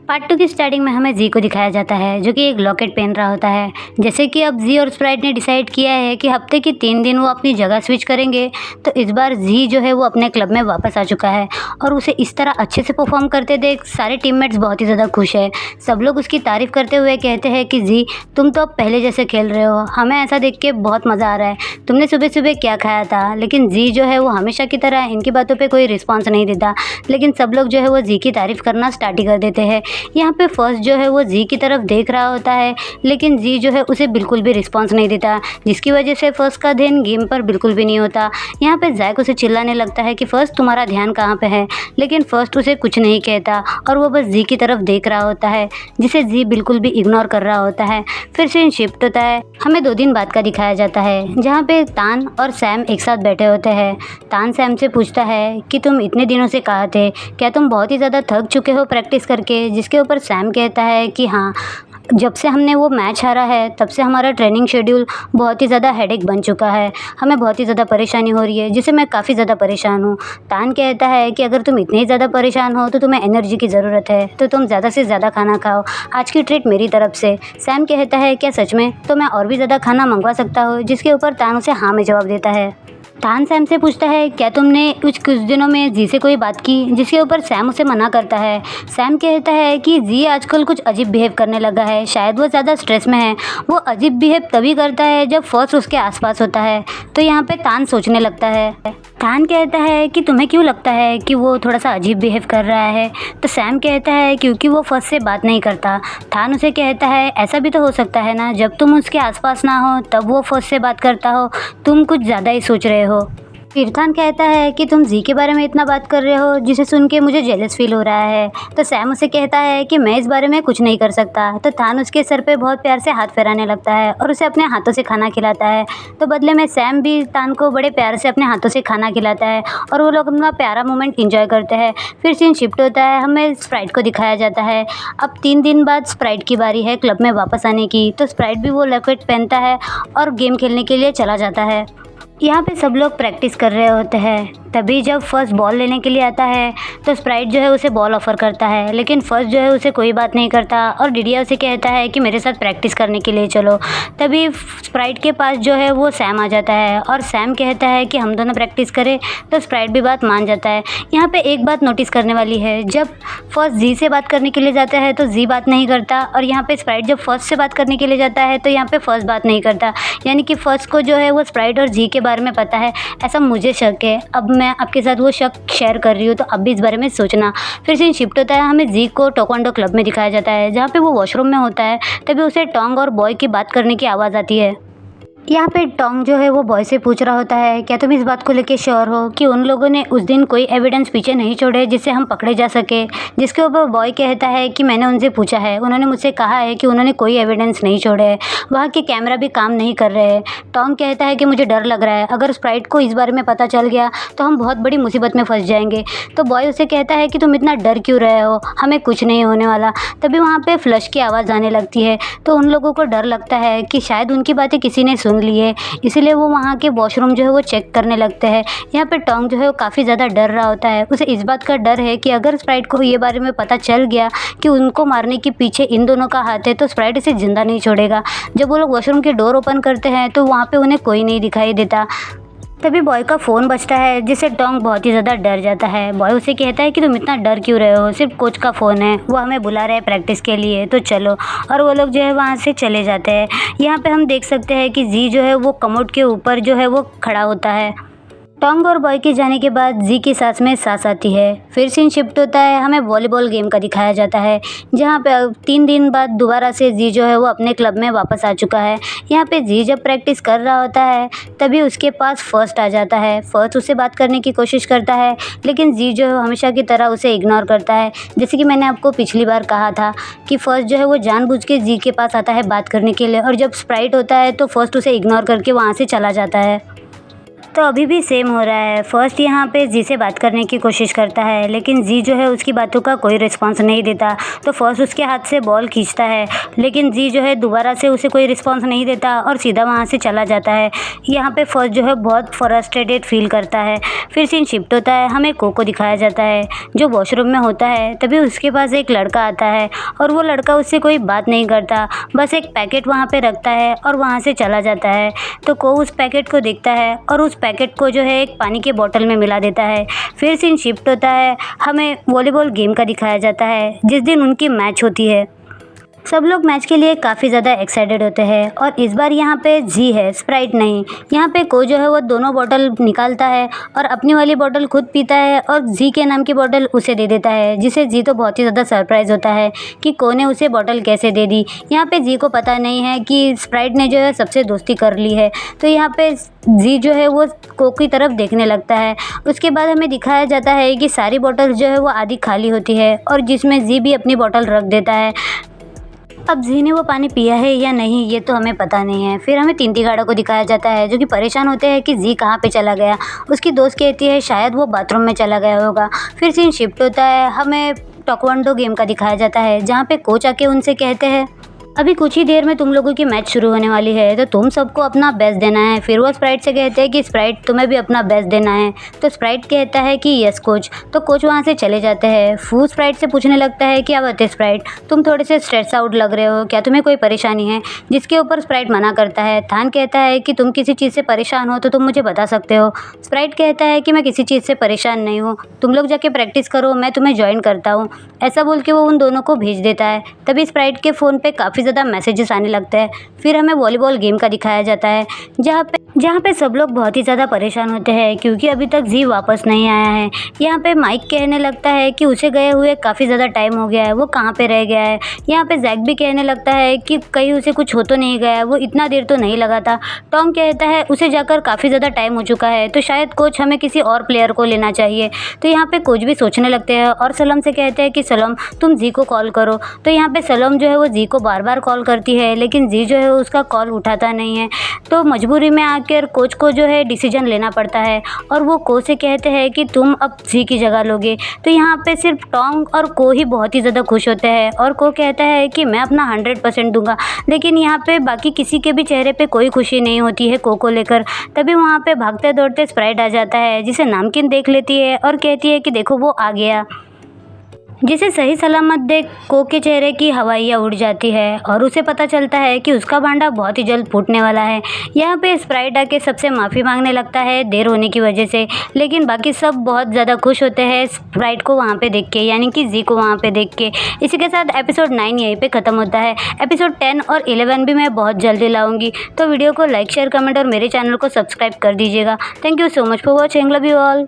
Part 2 की starting में हमें जी को दिखाया जाता है जो कि एक लॉकेट पहन रहा होता है। जैसे कि अब जी और स्प्राइट ने डिसाइड किया है कि हफ्ते के 3 दिन वो अपनी जगह स्विच करेंगे, तो इस बार जी जो है वो अपने क्लब में वापस आ चुका है और उसे इस तरह अच्छे से परफॉर्म करते देख सारे टीममेट्स बहुत ही ज़्यादा खुश है। सब लोग उसकी तारीफ़ करते हुए कहते हैं कि जी तुम तो अब पहले जैसे खेल रहे हो, हमें ऐसा देख के बहुत मज़ा आ रहा है। तुमने सुबह-सुबह क्या खाया था? लेकिन जी जो है वो हमेशा की तरह इनकी बातों पे कोई रिस्पॉन्स नहीं देता, लेकिन सब लोग जो है वो जी की तारीफ़ करना स्टार्ट ही कर देते हैं। यहाँ पे फर्स्ट जो है वो जी की तरफ देख रहा होता है, लेकिन जी जो है उसे बिल्कुल भी रिस्पॉन्स नहीं देता, जिसकी वजह से फर्स्ट का ध्यान गेम पर बिल्कुल भी नहीं होता। यहाँ पे जैक उसे चिल्लाने लगता है कि फर्स्ट तुम्हारा ध्यान कहाँ पे है, लेकिन फर्स्ट उसे कुछ नहीं कहता और वो बस जी की तरफ देख रहा होता है, जिसे जी बिल्कुल भी इग्नोर कर रहा होता है। फिर सीन शिफ्ट होता है, हमें 2 दिन बाद का दिखाया जाता है जहाँ पे तान और सैम एक साथ बैठे होते हैं। तान सैम से पूछता है कि तुम इतने दिनों से कहाँ थे, क्या तुम बहुत ही ज़्यादा थक चुके हो प्रैक्टिस करके? जिसके ऊपर सैम कहता है कि हाँ, जब से हमने वो मैच हारा है तब से हमारा ट्रेनिंग शेड्यूल बहुत ही ज़्यादा हेडेक बन चुका है, हमें बहुत ही ज़्यादा परेशानी हो रही है, जिससे मैं काफ़ी ज़्यादा परेशान हूँ। तान कहता है कि अगर तुम इतने ज़्यादा परेशान हो तो तुम्हें एनर्जी की ज़रूरत है, तो तुम ज़्यादा से ज़्यादा खाना खाओ, आज की ट्रीट मेरी तरफ से। सैम कहता है क्या सच में? तो मैं और भी ज़्यादा खाना मंगवा सकता हूँ? जिसके ऊपर तान उसे हाँ में जवाब देता है। तान सैम से पूछता है क्या तुमने कुछ दिनों में जी से कोई बात की? जिसके ऊपर सैम उसे मना करता है। सैम कहता है कि जी आजकल कुछ अजीब बिहेव करने लगा है, शायद वो ज़्यादा स्ट्रेस में है। वो अजीब बिहेव तभी करता है जब फर्स्ट उसके आसपास होता है। तो यहाँ पे तान सोचने लगता है। तान कहता है कि तुम्हें क्यों लगता है कि वो थोड़ा सा अजीब बिहेव कर रहा है? तो सैम कहता है क्योंकि वो फर्स्ट से बात नहीं करता। तान उसे कहता है ऐसा भी तो हो सकता है ना, जब तुम उसके आसपास ना हो तब वो फर्स्ट से बात करता हो, तुम कुछ ज़्यादा ही सोच रहे हो। इरफान कहता है कि तुम जी के बारे में इतना बात कर रहे हो जिसे सुन के मुझे जेलस फील हो रहा है। तो सैम उसे कहता है कि मैं इस बारे में कुछ नहीं कर सकता। तो तान उसके सर पे बहुत प्यार से हाथ फेराने लगता है और उसे अपने हाथों से खाना खिलाता है। तो बदले में सैम भी तान को बड़े प्यार से अपने हाथों से खाना खिलाता है और वो लोग अपना प्यारा मोमेंट इंजॉय करते हैं। फिर सीन शिफ्ट होता है, हमें स्प्राइट को दिखाया जाता है। अब 3 दिन बाद स्प्राइट की बारी है क्लब में वापस आने की। तो स्प्राइट भी वो लॉकेट पहनता है और गेम खेलने के लिए चला जाता है। यहाँ पे सब लोग प्रैक्टिस कर रहे होते हैं, तभी जब फर्स्ट बॉल लेने के लिए आता है तो स्प्राइट जो है उसे बॉल ऑफ़र करता है, लेकिन फर्स्ट जो है उसे कोई बात नहीं करता और डिडिया उसे कहता है कि मेरे साथ प्रैक्टिस करने के लिए चलो। तभी स्प्राइट के पास जो है वो सैम आ जाता है और सैम कहता है कि हम दोनों प्रैक्टिस करें, तो स्प्राइट भी बात मान जाता है। यहाँ पे एक बात नोटिस करने वाली है, जब फर्स्ट जी से बात करने के लिए जाता है तो जी बात नहीं करता और यहाँ पे स्प्राइट जब फर्स्ट से बात करने के लिए जाता है तो यहाँ पे फर्स्ट बात नहीं करता, यानी कि फर्स्ट को जो है वो स्प्राइट और जी के बारे में पता है, ऐसा मुझे शक है। अब मैं आपके साथ वो शक शेयर कर रही हूँ, तो अब भी इस बारे में सोचना। फिर सीन शिफ्ट होता है, हमें जी को टोक्वांडो क्लब में दिखाया जाता है जहाँ पे वो वॉशरूम में होता है। तभी उसे टोंग और बॉय की बात करने की आवाज़ आती है। यहाँ पे टोंग जो है वो बॉय से पूछ रहा होता है क्या तुम इस बात को लेके श्योर हो कि उन लोगों ने उस दिन कोई एविडेंस पीछे नहीं छोड़े जिससे हम पकड़े जा सके? जिसके ऊपर बॉय कहता है कि मैंने उनसे पूछा है, उन्होंने मुझसे कहा है कि उन्होंने कोई एविडेंस नहीं छोड़े हैं, वहाँ के कैमरा भी काम नहीं कर रहे हैं। टोंग कहता है कि मुझे डर लग रहा है, अगर स्प्राइट को इस बारे में पता चल गया तो हम बहुत बड़ी मुसीबत में फंस जाएंगे। तो बॉय उसे कहता है कि तुम इतना डर क्यों रहे हो, हमें कुछ नहीं होने वाला। तभी वहाँ पे फ्लश की आवाज़ आने लगती है, तो उन लोगों को डर लगता है कि शायद उनकी बातें किसी ने सुन ली है, इसलिए वो वहाँ के वॉशरूम जो है वो चेक करने लगते हैं। यहाँ पे टोंग जो है वो काफ़ी ज़्यादा डर रहा होता है, उसे इस बात का डर है कि अगर स्प्राइट को ये बारे में पता चल गया कि उनको मारने के पीछे इन दोनों का हाथ है तो स्प्राइट इसे ज़िंदा नहीं छोड़ेगा। जब वो लोग वॉशरूम के डोर ओपन करते हैं तो वहाँ पे उन्हें कोई नहीं दिखाई देता। तभी बॉय का फ़ोन बजता है जिससे टोंग बहुत ही ज़्यादा डर जाता है। बॉय उसे कहता है कि तुम इतना डर क्यों रहे हो, सिर्फ कोच का फ़ोन है, वो हमें बुला रहे हैं प्रैक्टिस के लिए, तो चलो। और वो लोग जो है वहाँ से चले जाते हैं। यहाँ पे हम देख सकते हैं कि जी जो है वो कमोड के ऊपर जो है वो खड़ा होता है। टोंग और बॉय के जाने के बाद जी की सांस में सांस आती है। फिर सीन शिफ्ट होता है, हमें वॉलीबॉल गेम का दिखाया जाता है जहाँ पे 3 दिन बाद दोबारा से जी जो है वो अपने क्लब में वापस आ चुका है। यहाँ पे जी जब प्रैक्टिस कर रहा होता है तभी उसके पास फर्स्ट आ जाता है। फर्स्ट उससे बात करने की कोशिश करता है, लेकिन जी जो है हमेशा की तरह उसे इग्नोर करता है। जैसे कि मैंने आपको पिछली बार कहा था कि फर्स्ट जो है वो जानबूझ के जी के पास आता है बात करने के लिए, और जब स्प्राइट होता है तो फर्स्ट उसे इग्नोर करके वहाँ से चला जाता है। तो अभी भी सेम हो रहा है। फर्स्ट यहाँ पे जी से बात करने की कोशिश करता है, लेकिन जी जो है उसकी बातों का कोई रिस्पॉन्स नहीं देता। तो फर्स्ट उसके हाथ से बॉल खींचता है, लेकिन जी जो है दोबारा से उसे कोई रिस्पॉन्स नहीं देता और सीधा वहाँ से चला जाता है। यहाँ पे फर्स्ट जो है बहुत फ्रस्ट्रेटेड फील करता है। फिर सीन शिफ्ट होता है, हमें को दिखाया जाता है जो वॉशरूम में होता है। तभी उसके पास एक लड़का आता है और वो लड़का उससे कोई बात नहीं करता, बस एक पैकेट वहाँ पे रखता है और वहाँ से चला जाता है। तो को उस पैकेट को देखता है और उस पैकेट को जो है एक पानी के बोतल में मिला देता है। फिर सीन शिफ्ट होता है, हमें वॉलीबॉल गेम का दिखाया जाता है जिस दिन उनकी मैच होती है। सब लोग मैच के लिए काफ़ी ज़्यादा एक्साइटेड होते हैं और इस बार यहाँ पे जी है, स्प्राइट नहीं। यहाँ पे को जो है वो दोनों बोतल निकालता है और अपनी वाली बोतल खुद पीता है और जी के नाम की बोतल उसे दे देता है, जिसे जी तो बहुत ही ज़्यादा सरप्राइज़ होता है कि को ने उसे बोतल कैसे दे दी। यहाँ पे जी को पता नहीं है कि स्प्राइट ने जो है सबसे दोस्ती कर ली है। तो यहाँ पे जी जो है वो को की तरफ देखने लगता है। उसके बाद हमें दिखाया जाता है कि सारी बोतल जो है वो आधी खाली होती है और जिसमें जी भी अपनी बोतल रख देता है। अब जी ने वो पानी पिया है या नहीं ये तो हमें पता नहीं है। फिर हमें तीन तिगाड़ों को दिखाया जाता है जो कि परेशान होते हैं कि जी कहाँ पे चला गया। उसकी दोस्त कहती है शायद वो बाथरूम में चला गया होगा। फिर सीन शिफ्ट होता है, हमें ताइक्वांडो गेम का दिखाया जाता है जहाँ पे कोच आके उनसे कहते हैं अभी कुछ ही देर में तुम लोगों की मैच शुरू होने वाली है, तो तुम सबको अपना बेस्ट देना है। फिर वो स्प्राइट से कहते हैं कि स्प्राइट तुम्हें भी अपना बेस्ट देना है। तो स्प्राइट कहता है कि यस कोच। तो कोच वहाँ से चले जाते हैं। फू स्प्राइट से पूछने लगता है क्या बात है स्प्राइट, तुम थोड़े से स्ट्रेस आउट लग रहे हो, क्या तुम्हें कोई परेशानी है। जिसके ऊपर स्प्राइट मना करता है। थान कहता है कि तुम किसी चीज़ से परेशान हो तो तुम मुझे बता सकते हो। स्प्राइट कहता है कि मैं किसी चीज़ से परेशान नहीं हूँ, तुम लोग जाके प्रैक्टिस करो, मैं तुम्हें ज्वाइन करता हूँ। ऐसा बोल के वो उन दोनों को भेज देता है। तभी स्प्राइट के फ़ोन पे काफ़ी ज़्यादा मैसेजेस आने लगता है। फिर हमें वॉलीबॉल गेम का दिखाया जाता है जहाँ पे सब लोग बहुत ही ज़्यादा परेशान होते हैं क्योंकि अभी तक जी वापस नहीं आया है। यहाँ पे माइक कहने लगता है कि उसे गए हुए काफ़ी ज़्यादा टाइम हो गया है, वो कहाँ पे रह गया है। यहाँ पे जैक भी कहने लगता है कि कहीं उसे कुछ हो तो नहीं गया है, वो इतना देर तो नहीं लगा था। टॉम कहता है उसे जाकर काफ़ी ज़्यादा टाइम हो चुका है, तो शायद कोच हमें किसी और प्लेयर को लेना चाहिए। तो यहाँ पे कोच भी सोचने लगते हैं और सलम से कहते हैं कि सलम तुम जी को कॉल करो। तो यहाँ पे सलम जो है वो जी को बार बार कॉल करती है, लेकिन जी जो है उसका कॉल उठाता नहीं है। तो मजबूरी में आकर कोच को जो है डिसीजन लेना पड़ता है और वो को से कहते हैं कि तुम अब जी की जगह लोगे। तो यहाँ पे सिर्फ टॉम और को ही बहुत ही ज़्यादा खुश होते हैं और को कहता है कि मैं अपना 100% दूंगा। लेकिन यहाँ पे बाकी किसी के भी चेहरे पे कोई खुशी नहीं होती है को लेकर। तभी वहाँ पे भागते दौड़ते स्प्राइट आ जाता है, जिसे नामकिन देख लेती है और कहती है कि देखो वो आ गया। जिसे सही सलामत देख को के चेहरे की हवाइयाँ उड़ जाती है और उसे पता चलता है कि उसका भांडा बहुत ही जल्द फूटने वाला है। यहाँ पे स्प्राइट आके सबसे माफ़ी मांगने लगता है देर होने की वजह से, लेकिन बाकी सब बहुत ज़्यादा खुश होते हैं स्प्राइट को वहाँ पे देख के, यानी कि जी को वहाँ पे देख के। इसी के साथ एपिसोड 9 यहीं पे ख़त्म होता है। एपिसोड 10 और 11 भी मैं बहुत जल्दी लाऊंगी। तो वीडियो को लाइक शेयर कमेंट और मेरे चैनल को सब्सक्राइब कर दीजिएगा। Thank you so much for watching, love you all.